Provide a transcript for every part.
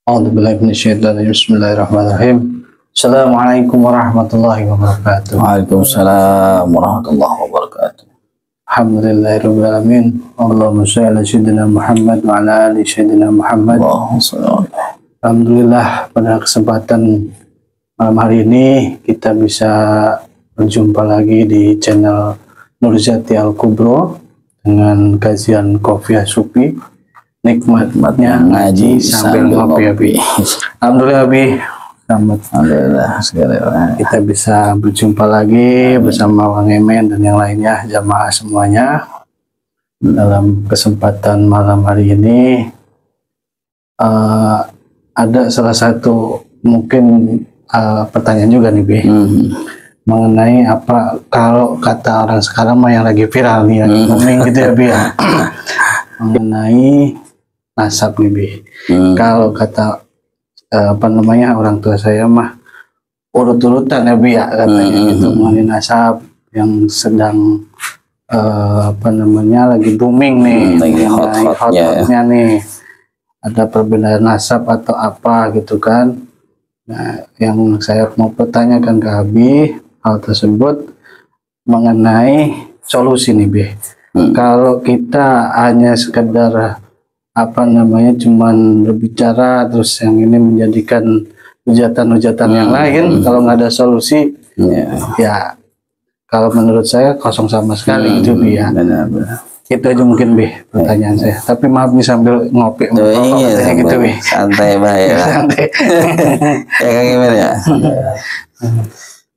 A'udzubillahi minasyaitonir rajim. Bismillahirrahmanirrahim. Assalamualaikum warahmatullahi wabarakatuh. Waalaikumsalam warahmatullahi wabarakatuh. Alhamdulillahirabbil alamin. Allahumma shalli ala sayyidina Muhammad wa ala ali sayyidina Muhammad. Alhamdulillah, pada kesempatan malam hari ini kita bisa berjumpa lagi di channel Nurzati Al-Kubro dengan kajian Qafiyah Sufi, nikmatnya ngaji sambil ngopi. Alhamdulillah Abi, alhamdulillah kita bisa berjumpa lagi bersama Bang Emen dan yang lainnya, jamaah semuanya. Dalam kesempatan malam hari ini ada salah satu mungkin pertanyaan juga nih Bi, mengenai apa kalau kata orang sekarang mah yang lagi viral nih, lagi booming gitu ya Bi ya, mengenai nasab nih Bi. Kalau kata orang tua saya mah urut-urutan ya Bi ya, katanya gitu, mengenai nasab yang sedang lagi booming nih, lagi hot-hotnya nih, ada perbedaan nasab atau apa gitu kan. Nah, yang saya mau pertanyakan ke Abi hal tersebut mengenai solusi nih Bi. Kalau kita hanya sekedar cuman berbicara terus yang ini menjadikan hujatan-hujatan yang lain, kalau nggak ada solusi ya kalau menurut saya kosong sama sekali gitu Bi ya. Benar. Itu aja mungkin Bi pertanyaan saya. Tapi maaf nih sambil ngopi gitu Bi. Santai ya. Santai. Ya gimana ya?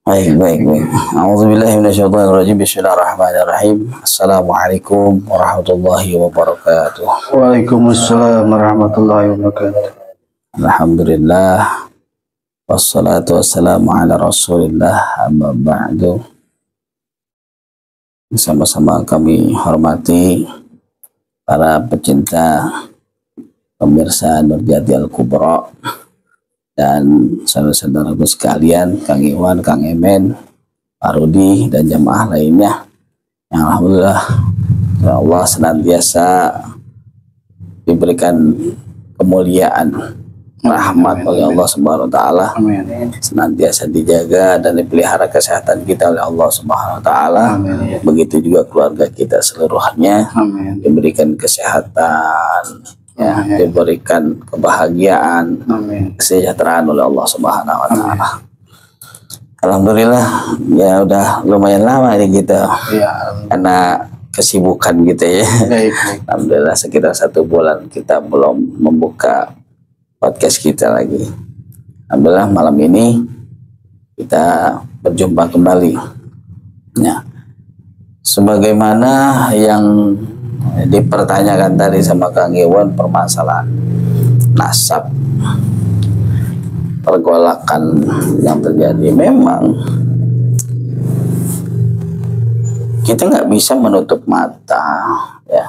Baik. A'udzubillahi minasyaitonirrajim. Bismillahirrahmanirrahim. Assalamualaikum warahmatullahi wabarakatuh. Waalaikumsalam warahmatullahi wabarakatuh. Alhamdulillah. Wassalatu wassalamu ala Rasulillah, amma ba'du. Sama-sama kami hormati para pecinta pemirsa Nurzati Al-Kubro dan saudara-saudaraku sekalian, Kang Iwan, Kang Emen, Pak Rudi, dan jamaah lainnya yang alhamdulillah ya Allah senantiasa diberikan kemuliaan, rahmat oleh Allah Subhanahu wa taala, senantiasa dijaga dan dipelihara kesehatan kita oleh Allah Subhanahu wa taala. Begitu juga keluarga kita seluruhnya diberikan kesehatan, diberikan kebahagiaan, kesejahteraan oleh Allah Subhanahu wa taala. Alhamdulillah ya udah lumayan lama ini kita karena kesibukan gitu ya. Alhamdulillah sekitar 1 bulan kita belum membuka podcast kita lagi. Alhamdulillah malam ini kita berjumpa kembali. Ya, sebagaimana yang dipertanyakan tadi sama Kang Iwan, permasalahan nasab, pergolakan yang terjadi, memang kita nggak bisa menutup mata ya,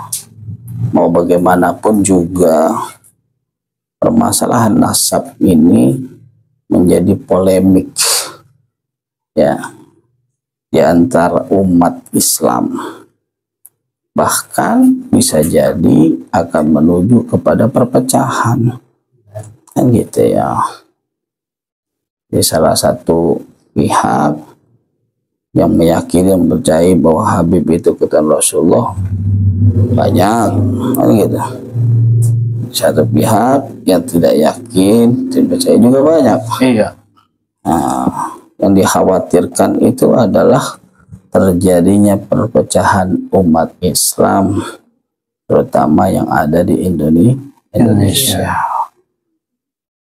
mau bagaimanapun juga permasalahan nasab ini menjadi polemik ya di antara umat Islam, bahkan bisa jadi akan menuju kepada perpecahan kan gitu ya. Di salah satu pihak yang meyakini, yang percaya bahwa Habib itu keturunan Rasulullah banyak kan gitu. Satu pihak yang tidak yakin, tidak percaya juga banyak. Nah, yang dikhawatirkan itu adalah terjadinya perpecahan umat Islam, terutama yang ada di Indonesia.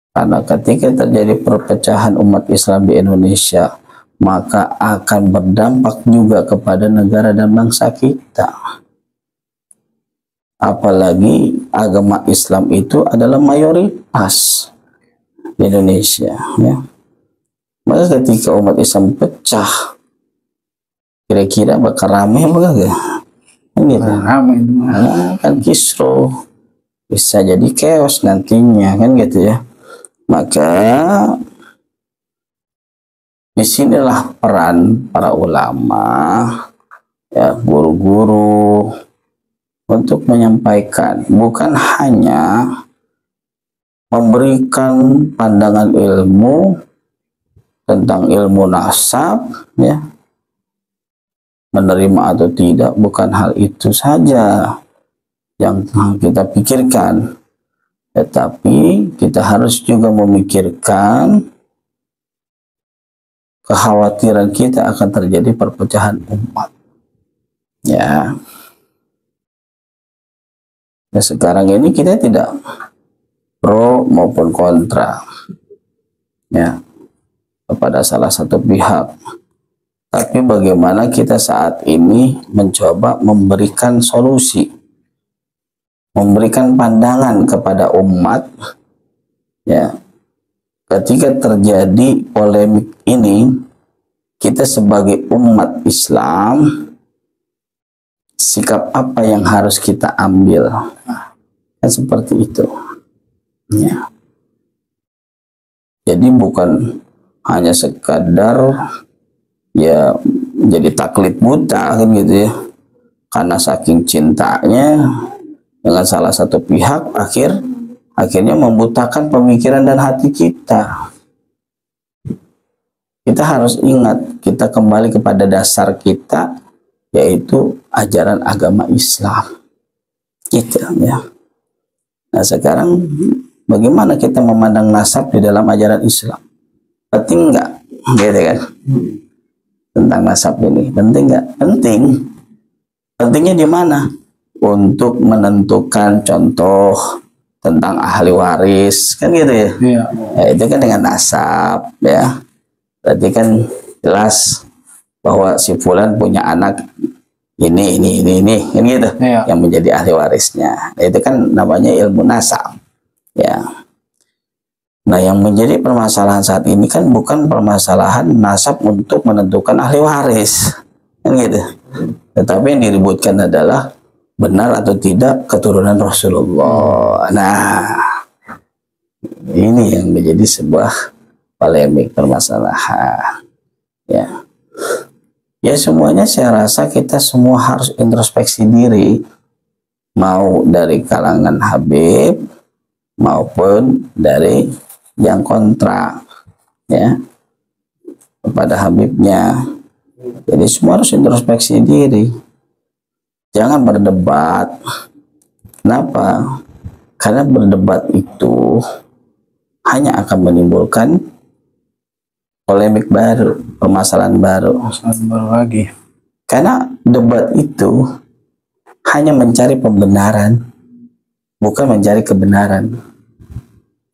Karena ketika terjadi perpecahan umat Islam di Indonesia, maka akan berdampak juga kepada negara dan bangsa kita. Apalagi agama Islam itu adalah mayoritas di Indonesia ya. Maka ketika umat Islam pecah, kira-kira bakal ramai apa enggak? Kan kisruh, bisa jadi chaos nantinya kan gitu ya. Maka disinilah peran para ulama ya, guru-guru untuk menyampaikan bukan hanya memberikan pandangan ilmu tentang ilmu nasab, ya, menerima atau tidak, bukan hal itu saja yang kita pikirkan, tetapi kita harus juga memikirkan kekhawatiran kita akan terjadi perpecahan umat, ya. Nah, sekarang ini kita tidak pro maupun kontra, ya, kepada salah satu pihak, tapi bagaimana kita saat ini mencoba memberikan solusi, memberikan pandangan kepada umat, ya. Ketika terjadi polemik ini, kita sebagai umat Islam, sikap apa yang harus kita ambil? Kan seperti itu, ya. Jadi bukan hanya sekadar ya jadi taklid buta kan gitu ya, karena saking cintanya dengan salah satu pihak akhirnya membutakan pemikiran dan hati kita. Kita harus ingat, kita kembali kepada dasar kita, yaitu ajaran agama Islam kita, ya. Nah, sekarang bagaimana kita memandang nasab di dalam ajaran Islam? Penting nggak, gitu kan? Tentang nasab ini penting nggak? Penting. Pentingnya di mana? Untuk menentukan contoh tentang ahli waris, kan gitu ya? Iya. Ya, itu kan dengan nasab, ya. Berarti kan jelas bahwa si fulan punya anak ini, kan gitu, Iya. yang menjadi ahli warisnya. Nah, itu kan namanya ilmu nasab, ya. Nah, yang menjadi permasalahan saat ini kan bukan permasalahan nasab untuk menentukan ahli waris, kan gitu. Tetapi yang diributkan adalah benar atau tidak keturunan Rasulullah. Nah, ini yang menjadi sebuah polemik, permasalahan, ya. Ya, semuanya saya rasa kita semua harus introspeksi diri, mau dari kalangan Habib maupun dari yang kontra, ya, kepada Habibnya. Jadi semua harus introspeksi diri, jangan berdebat. Kenapa? Karena berdebat itu hanya akan menimbulkan polemik baru, permasalahan baru. Masalah baru lagi. Karena debat itu hanya mencari pembenaran, bukan mencari kebenaran.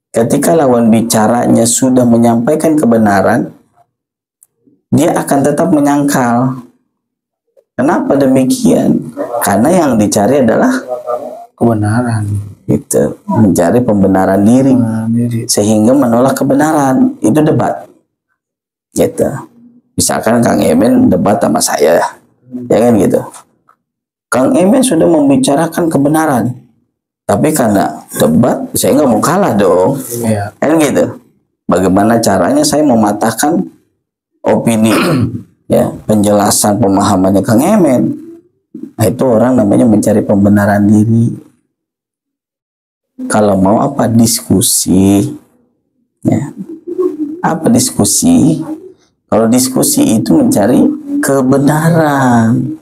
Ketika lawan bicaranya sudah menyampaikan kebenaran, dia akan tetap menyangkal. Kenapa demikian? Karena yang dicari adalah Kebenaran. itu, mencari pembenaran diri, sehingga menolak kebenaran. Itu debat, gitu. Misalkan Kang Emen debat sama saya, ya kan gitu. Kang Emen sudah membicarakan kebenaran, tapi karena debat saya nggak mau kalah dong, Iya. kan gitu. Bagaimana caranya saya mematahkan opini, ya, penjelasan pemahamannya Kang Emen? Nah, itu orang namanya mencari pembenaran diri. Kalau mau apa diskusi, ya, apa diskusi? Kalau diskusi itu mencari kebenaran,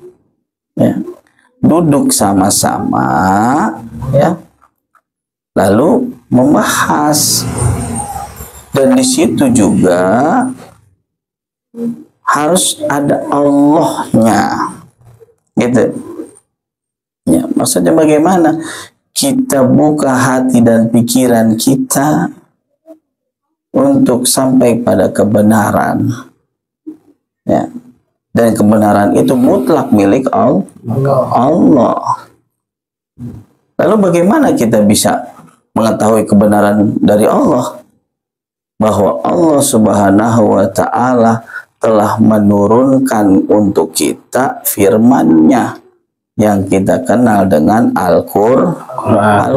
ya, duduk sama-sama, ya, lalu membahas, dan di situ juga harus ada Allahnya, gitu. Ya, maksudnya bagaimana? Kita buka hati dan pikiran kita untuk sampai pada kebenaran, ya. Dan kebenaran itu mutlak milik Allah. Lalu bagaimana kita bisa mengetahui kebenaran dari Allah? Bahwa Allah Subhanahu wa Ta'ala telah menurunkan untuk kita firman-Nya yang kita kenal dengan Al-Qur'an.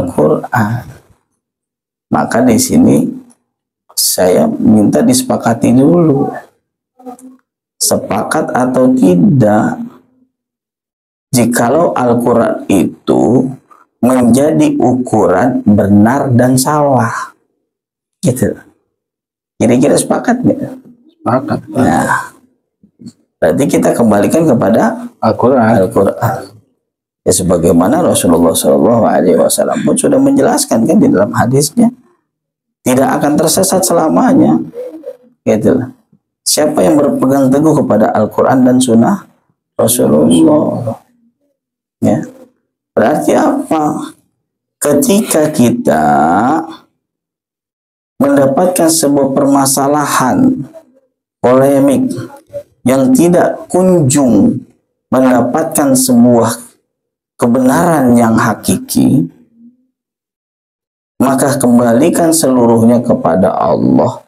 Maka di sini saya minta disepakati dulu, sepakat atau tidak, jikalau Al-Qur'an itu menjadi ukuran benar dan salah. Gitu. Kira-kira sepakat nggak? Sepakat. Nah, berarti kita kembalikan kepada Al-Quran. Al-Quran. Ya sebagaimana Rasulullah SAW pun sudah menjelaskan kan di dalam hadisnya, tidak akan tersesat selamanya. Gitu. Siapa yang berpegang teguh kepada Al-Quran dan Sunnah Rasulullah. Ya. Berarti apa? Ketika kita mendapatkan sebuah permasalahan polemik yang tidak kunjung mendapatkan sebuah kebenaran yang hakiki, maka kembalikan seluruhnya kepada Allah,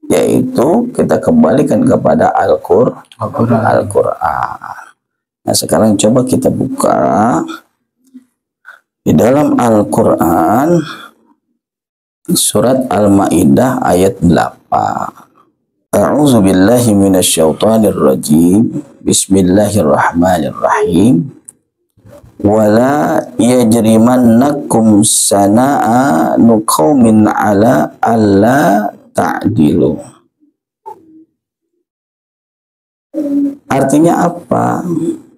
yaitu kita kembalikan kepada Al-Quran. Nah sekarang coba kita buka di dalam Al-Quran surat Al-Maidah ayat 8. A'udzu billahi minasyaitonir rajim. Bismillahirrahmanirrahim. Wala yajrimannakum sana'anu qaumin ala alla ta'dilu. Artinya apa?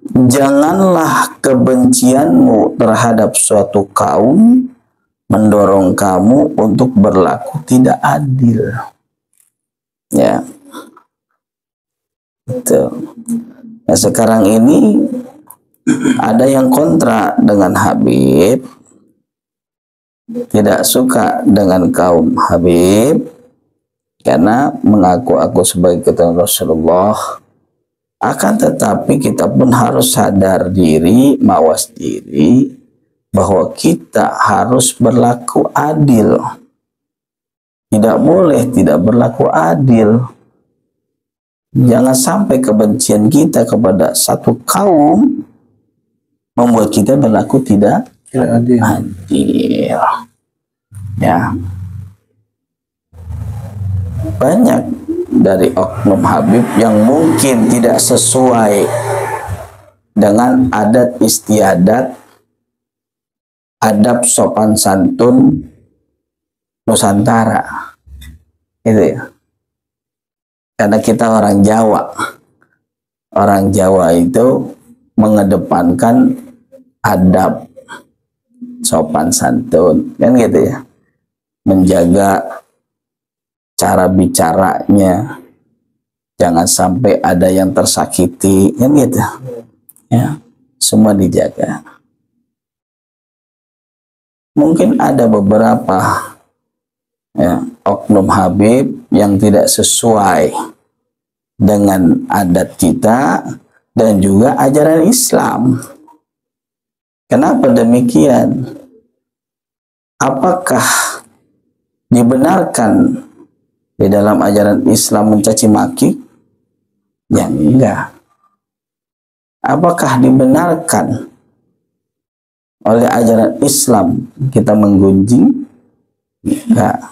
Janganlah kebencianmu terhadap suatu kaum mendorong kamu untuk berlaku tidak adil. Ya. Itu. Nah, sekarang ini ada yang kontra dengan Habib, tidak suka dengan kaum Habib karena mengaku aku sebagai keturunan Rasulullah. Akan tetapi kita pun harus sadar diri, mawas diri bahwa kita harus berlaku adil. Tidak boleh tidak berlaku adil. Jangan sampai kebencian kita kepada satu kaum membuat kita berlaku tidak adil. Ya. Banyak dari oknum Habib yang mungkin tidak sesuai dengan adat istiadat, adab sopan santun Nusantara. Itu ya. Karena kita orang Jawa. Orang Jawa itu mengedepankan adab sopan santun, kan gitu ya, menjaga cara bicaranya, jangan sampai ada yang tersakiti, kan gitu ya, semua dijaga. Mungkin ada beberapa ya, oknum Habib yang tidak sesuai dengan adat kita dan juga ajaran Islam. Kenapa demikian? Apakah dibenarkan di dalam ajaran Islam mencaci maki? Ya enggak. Apakah dibenarkan oleh ajaran Islam kita menggunjing? Enggak.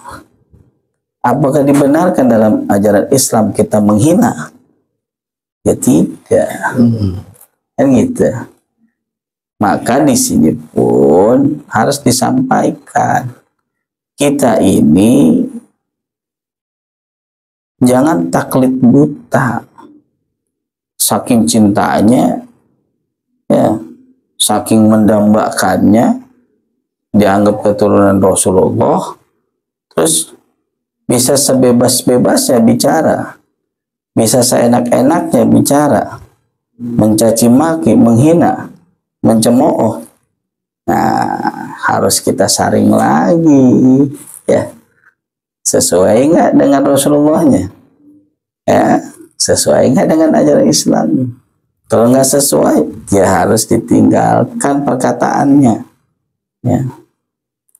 Apakah dibenarkan dalam ajaran Islam kita menghina? Ya tidak. Kan gitu. Maka di sini pun harus disampaikan, kita ini jangan taklid buta. Saking cintanya, ya, saking mendambakannya, dianggap keturunan Rasulullah, terus bisa sebebas-bebasnya bicara, bisa seenak-enaknya bicara, mencaci maki, menghina, mencemooh. Nah, harus kita saring lagi, ya, sesuai nggak dengan Rasulullahnya, ya, sesuai nggak dengan ajaran Islam. Kalau nggak sesuai, ya harus ditinggalkan perkataannya, ya,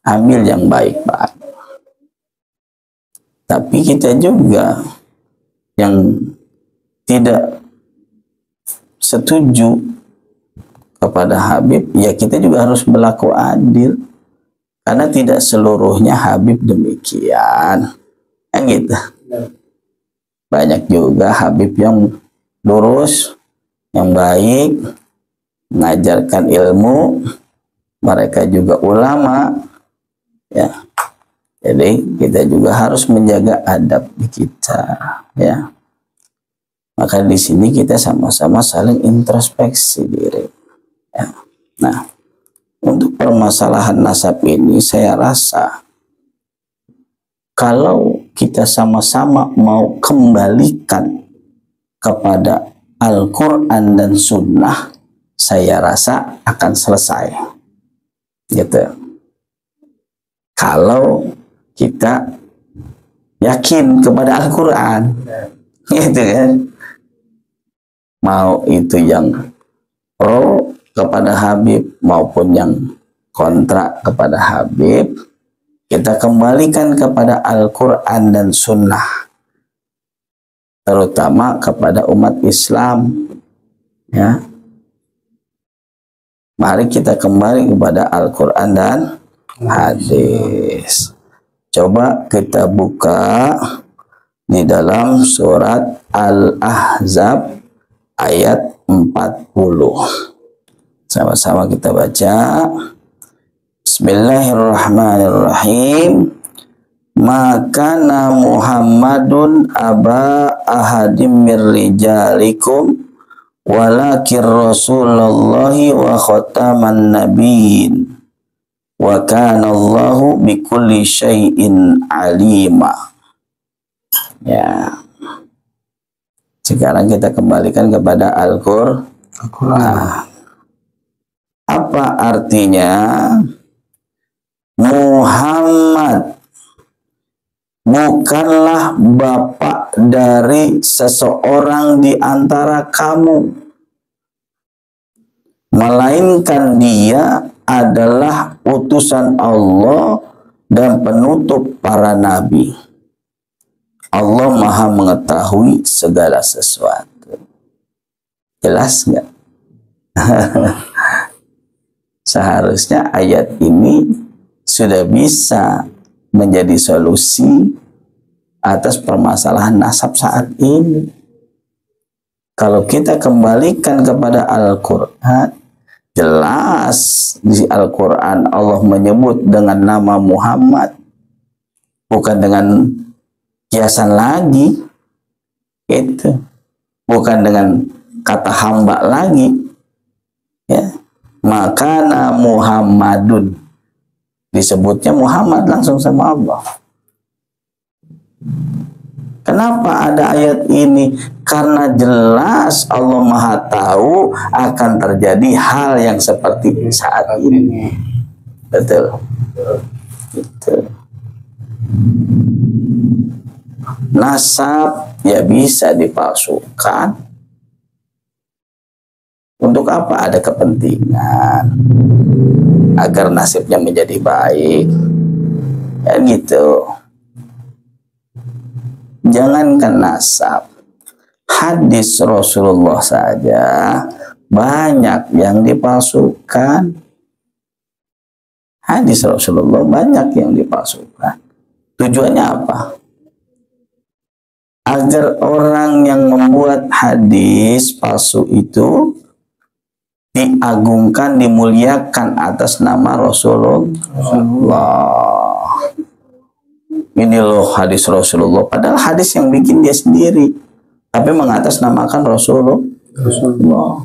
ambil yang baik-baik. Tapi kita juga yang tidak setuju kepada Habib, ya kita juga harus berlaku adil, karena tidak seluruhnya Habib demikian, kan gitu. Banyak juga Habib yang lurus, yang baik, mengajarkan ilmu, mereka juga ulama, ya, Jadi kita juga harus menjaga adab di kita, ya. Maka di sini kita sama-sama saling introspeksi diri, ya. Nah, untuk permasalahan nasab ini saya rasa kalau kita sama-sama mau kembalikan kepada Al-Quran dan Sunnah, saya rasa akan selesai, gitu. Kalau kita yakin kepada Al-Quran, gitu kan. Mau itu yang pro kepada Habib maupun yang kontra kepada Habib, kita kembalikan kepada Al-Quran dan Sunnah, terutama kepada umat Islam, ya. Mari kita kembali kepada Al-Quran dan hadis. Coba kita buka di dalam surat Al-Ahzab ayat 40. Sama-sama kita baca. Bismillahirrahmanirrahim. Maka Muhammadun aba ahadim mir rijalikum walakin Rasulullahi wa khataman nabiyyin wa kana Allahu bikulli syai'in alima. Ya. Sekarang kita kembalikan kepada Al-Quran. Apa artinya? Muhammad bukanlah bapak dari seseorang di antara kamu, melainkan dia adalah utusan Allah dan penutup para nabi. Allah Maha mengetahui segala sesuatu. Jelas nggak? Seharusnya ayat ini sudah bisa menjadi solusi atas permasalahan nasab saat ini. Kalau kita kembalikan kepada Al-Quran, jelas di Al-Quran Allah menyebut dengan nama Muhammad, bukan dengan kiasan lagi, itu bukan dengan kata hamba lagi, ya. Maka Muhammadun, disebutnya Muhammad langsung sama Allah. Kenapa ada ayat ini? Karena jelas Allah Maha tahu akan terjadi hal yang seperti saat ini. Betul. Betul. Nasab ya bisa dipalsukan. Untuk apa? Ada kepentingan agar nasibnya menjadi baik, ya gitu. Jangankan nasab, hadis Rasulullah saja banyak yang dipalsukan. Hadis Rasulullah banyak yang dipalsukan. Tujuannya apa? Agar orang yang membuat hadis palsu itu diagungkan, dimuliakan atas nama Rasulullah. Ini loh hadis Rasulullah, padahal hadis yang bikin dia sendiri, tapi mengatasnamakan Rasulullah.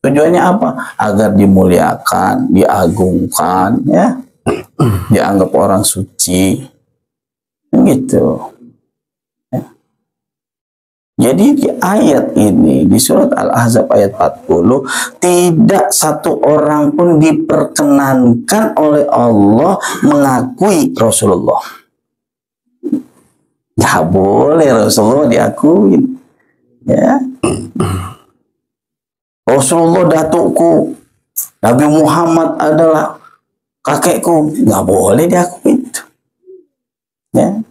Tujuannya apa? Agar dimuliakan, diagungkan, ya, dianggap orang suci, gitu. Jadi di ayat ini, di surat Al-Ahzab ayat 40, tidak satu orang pun diperkenankan oleh Allah mengakui Rasulullah. Nggak boleh Rasulullah diakui. Ya. Rasulullah datukku, Nabi Muhammad adalah kakekku, nggak boleh diakui itu. Ya.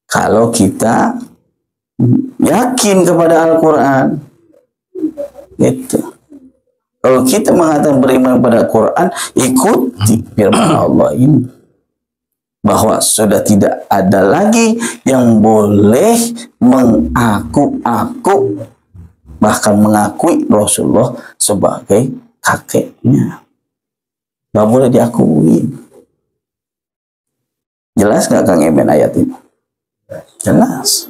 Kalau kita yakin kepada Al-Quran, gitu. Kalau kita mengatakan beriman pada Al-Quran, ikuti firman Allah ini, bahwa sudah tidak ada lagi yang boleh mengaku-aku, bahkan mengakui Rasulullah sebagai kakeknya. Nggak boleh diakui. Jelas nggak Kang Emen ayat ini? Jelas.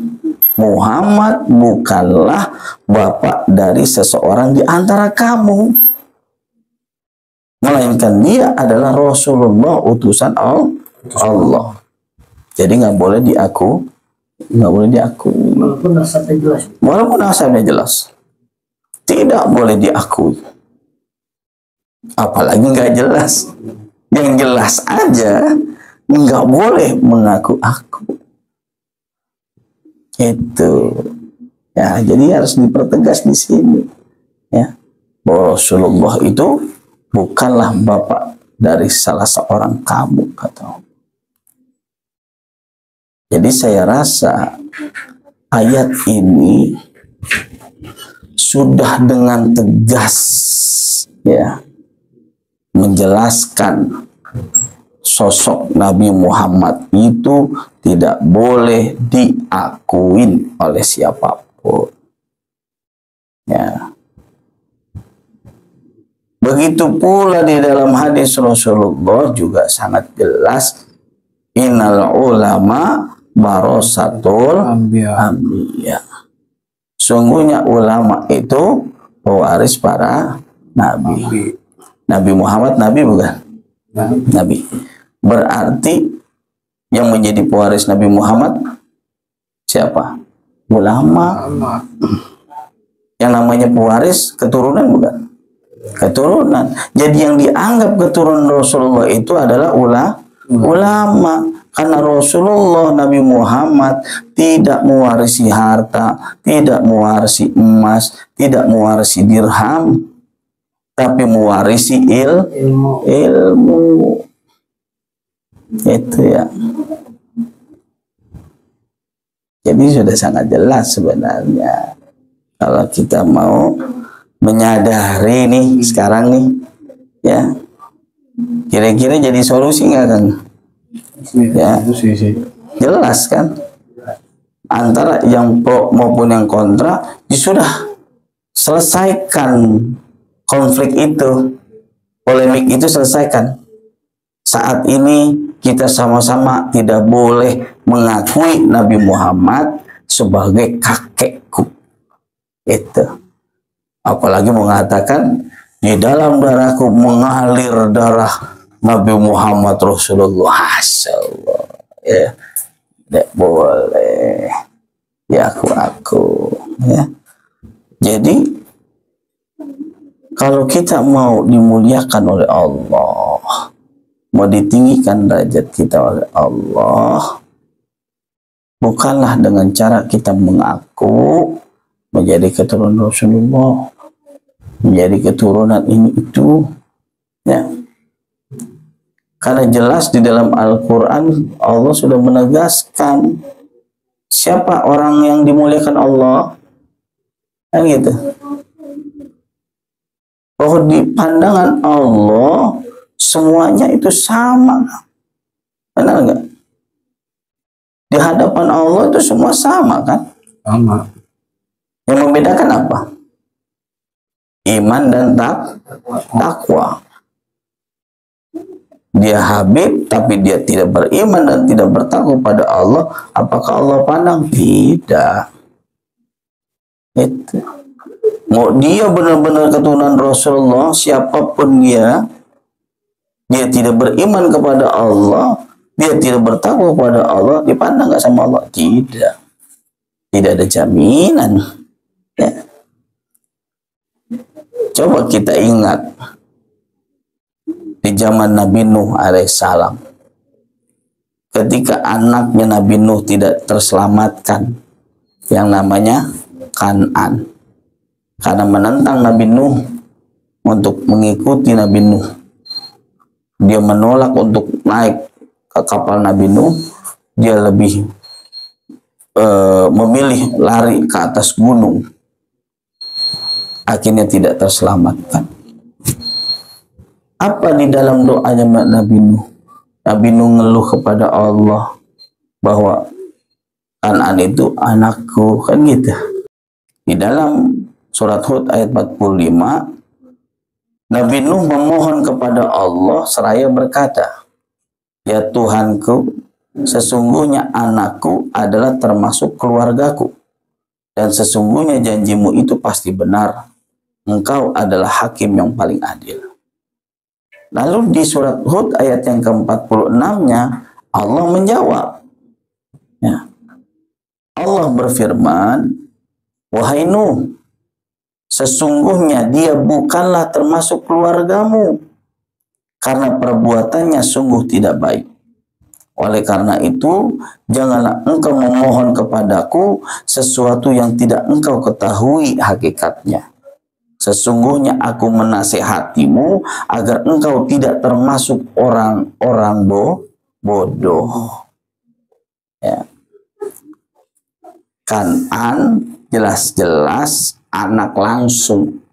Muhammad bukanlah bapak dari seseorang di antara kamu, melainkan dia adalah Rasulullah, utusan Allah. Jadi nggak boleh diakui. Walaupun nasabnya jelas, tidak boleh diakui. Apalagi nggak jelas. Yang jelas aja nggak boleh mengaku aku. Itu ya, jadi harus dipertegas di sini ya, bahwa Rasulullah itu bukanlah bapak dari salah seorang kamu, kata. Jadi saya rasa ayat ini sudah dengan tegas ya menjelaskan sosok Nabi Muhammad itu tidak boleh diakuin oleh siapapun. Ya. Begitu pula di dalam hadis Rasulullah juga sangat jelas, innal ulama barasatul anbiya. Sungguhnya ulama itu pewaris para nabi. Nabi Muhammad nabi bukan? Nabi. Berarti yang menjadi pewaris Nabi Muhammad siapa? Ulama. Yang namanya pewaris keturunan bukan? Keturunan. Jadi yang dianggap keturunan Rasulullah itu adalah ulama. Karena Rasulullah Nabi Muhammad tidak mewarisi harta, tidak mewarisi emas, tidak mewarisi dirham, tapi mewarisi ilmu. Itu ya. Jadi sudah sangat jelas sebenarnya. Kalau kita mau menyadari nih sekarang nih, ya, kira-kira jadi solusi nggak Kang? Ya, jelas kan? Antara yang pro maupun yang kontra, ya sudah selesaikan konflik itu, polemik itu selesaikan. Saat ini kita sama-sama tidak boleh mengakui Nabi Muhammad sebagai kakekku. Itu. Apalagi mengatakan di dalam darahku mengalir darah Nabi Muhammad Rasulullah. Allah. Ya, tidak boleh. Ya aku. Ya. Jadi kalau kita mau dimuliakan oleh Allah, mau ditinggikan derajat kita oleh Allah, bukanlah dengan cara kita mengaku menjadi keturunan Rasulullah, menjadi keturunan ini itu, ya. Karena jelas di dalam Al-Quran Allah sudah menegaskan siapa orang yang dimuliakan Allah, kan gitu. Bahwa di pandangan Allah semuanya itu sama, benar nggak? Di hadapan Allah itu semua sama kan? Sama. Yang membedakan apa? Iman dan takwa. Dia Habib tapi dia tidak beriman dan tidak bertakwa pada Allah. Apakah Allah pandang? Tidak. Itu. Mau dia benar-benar keturunan Rasulullah, siapapun dia tidak beriman kepada Allah, dia tidak bertakwa kepada Allah, dipandang nggak sama Allah? Tidak. Tidak ada jaminan. Ya. Coba kita ingat di zaman Nabi Nuh alaihissalam, ketika anaknya Nabi Nuh tidak terselamatkan, yang namanya Kan'an, karena menentang Nabi Nuh untuk mengikuti Nabi Nuh, dia menolak untuk naik ke kapal Nabi Nuh, dia lebih memilih lari ke atas gunung, akhirnya tidak terselamatkan. Apa di dalam doanya Nabi Nuh? Nabi Nuh ngeluh kepada Allah bahwa Kan'an itu anakku, kan gitu. Di dalam surat Hud ayat 45, Nabi Nuh memohon kepada Allah seraya berkata, ya Tuhanku, sesungguhnya anakku adalah termasuk keluargaku, dan sesungguhnya janjimu itu pasti benar. Engkau adalah hakim yang paling adil. Lalu di surat Hud ayat yang ke-46-nya Allah menjawab. Ya. Allah berfirman, wahai Nuh, sesungguhnya dia bukanlah termasuk keluargamu, karena perbuatannya sungguh tidak baik. Oleh karena itu, janganlah engkau memohon kepadaku sesuatu yang tidak engkau ketahui hakikatnya. Sesungguhnya aku menasihatimu agar engkau tidak termasuk orang-orang bodoh. Ya. Kan'an jelas-jelas anak langsung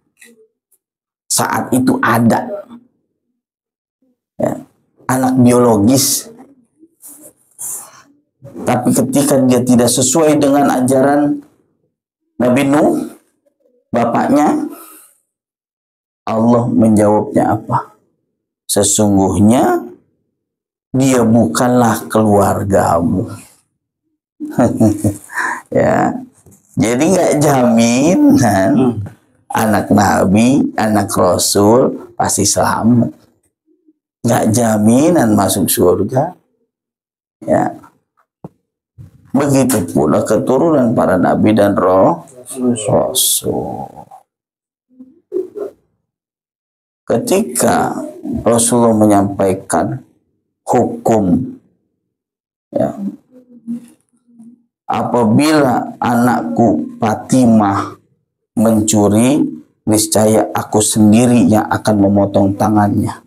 saat itu ada. Ya. Anak biologis. Tapi ketika dia tidak sesuai dengan ajaran Nabi Nuh, bapaknya, Allah menjawabnya apa? Sesungguhnya dia bukanlah keluargamu. Ya, jadi nggak jaminan anak Nabi, anak Rasul pasti selamat. Nggak jaminan masuk surga. Ya, begitu pula keturunan para Nabi dan Rasul. Ketika Rasulullah menyampaikan hukum, ya, apabila anakku Fatimah mencuri, niscaya aku sendiri yang akan memotong tangannya.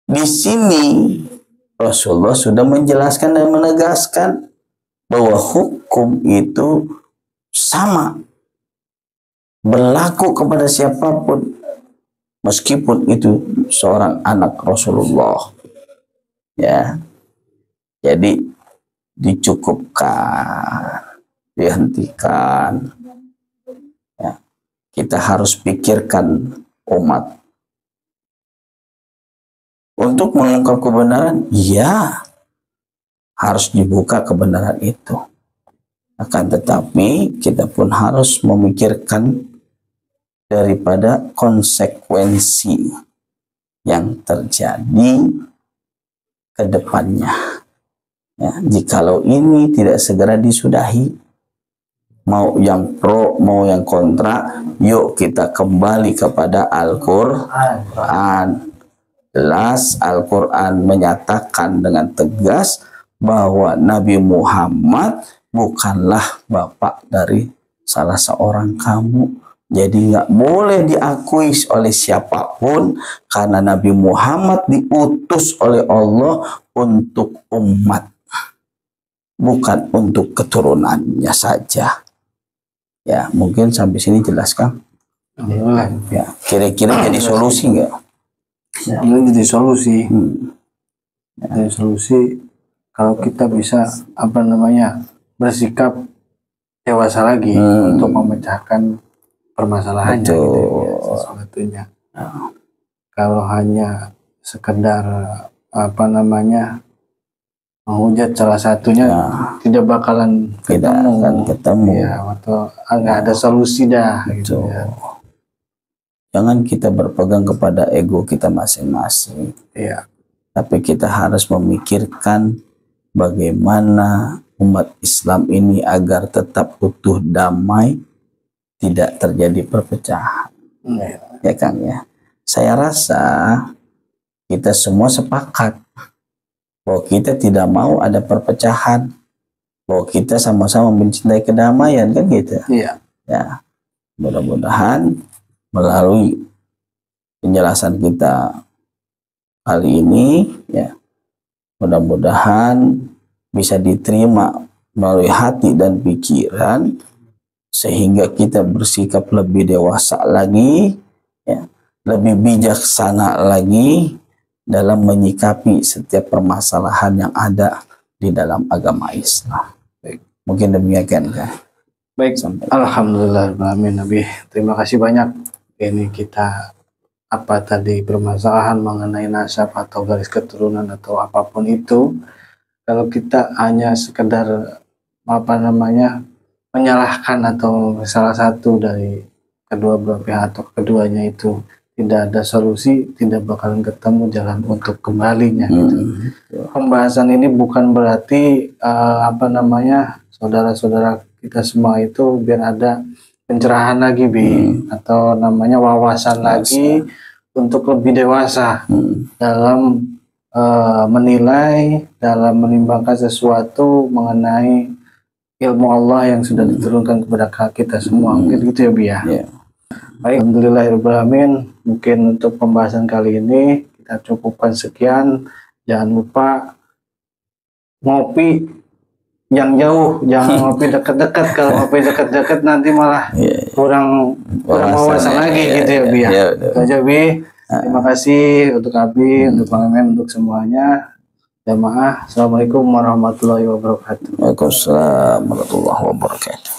Di sini Rasulullah sudah menjelaskan dan menegaskan bahwa hukum itu sama, berlaku kepada siapapun, meskipun itu seorang anak Rasulullah. Ya, jadi dicukupkan, dihentikan. Ya, kita harus pikirkan umat untuk mengungkap kebenaran. Ya, harus dibuka kebenaran itu. Akan tetapi kita pun harus memikirkan daripada konsekuensi yang terjadi ke depannya. Ya, jikalau ini tidak segera disudahi, mau yang pro, mau yang kontra, yuk kita kembali kepada Al-Quran. Jelas Al-Quran menyatakan dengan tegas bahwa Nabi Muhammad bukanlah bapak dari salah seorang kamu. Jadi nggak boleh diakui oleh siapapun, karena Nabi Muhammad diutus oleh Allah untuk umat, bukan untuk keturunannya saja. Ya, mungkin sampai sini jelas, Kang? Ya, kira-kira jadi solusi nggak? Ya, ini jadi solusi. Jadi solusi kalau kita bisa bersikap dewasa lagi untuk memecahkan permasalahannya. Gitu, ya, sesuatunya. Kalau hanya sekedar menghujat salah satunya, tidak bakalan ketemu. Ya, atau nggak ada solusi dah. Gitu, ya. Jangan kita berpegang kepada ego kita masing-masing. Ya. Tapi kita harus memikirkan bagaimana umat Islam ini agar tetap utuh, damai, tidak terjadi perpecahan. Ya Kang ya. Saya rasa kita semua sepakat bahwa kita tidak mau ada perpecahan, bahwa kita sama-sama mencintai kedamaian, kan gitu. Iya. Ya. Mudah-mudahan melalui penjelasan kita kali ini, ya, mudah-mudahan bisa diterima melalui hati dan pikiran, sehingga kita bersikap lebih dewasa lagi, ya, lebih bijaksana lagi dalam menyikapi setiap permasalahan yang ada di dalam agama Islam. Baik. Mungkin demikian, kan? Baik, alhamdulillah, Nabi. Terima kasih banyak. Ini kita apa tadi permasalahan mengenai nasab atau garis keturunan atau apapun itu, kalau kita hanya sekedar apa namanya menyalahkan atau salah satu dari kedua belah pihak atau keduanya itu tidak ada solusi, tidak bakalan ketemu jalan untuk kembalinya gitu. Pembahasan ini bukan berarti apa namanya saudara-saudara kita semua itu biar ada pencerahan lagi atau namanya wawasan lagi untuk lebih dewasa dalam menilai, dalam menimbangkan sesuatu mengenai ilmu Allah yang sudah diturunkan kepada kita semua. Mungkin gitu ya Bi ya. Baik, alhamdulillahirrahmanirrahim. Mungkin untuk pembahasan kali ini kita cukupkan sekian. Jangan lupa ngopi yang jauh, jangan ngopi dekat-dekat. Kalau ngopi dekat-dekat nanti malah kurang wawasan lagi gitu ya Bi ya. Itu aja Bi. Terima kasih untuk Abi, untuk Bang Emen, untuk semuanya. Jamaah, Assalamualaikum warahmatullahi wabarakatuh. Waalaikumsalam warahmatullahi wabarakatuh.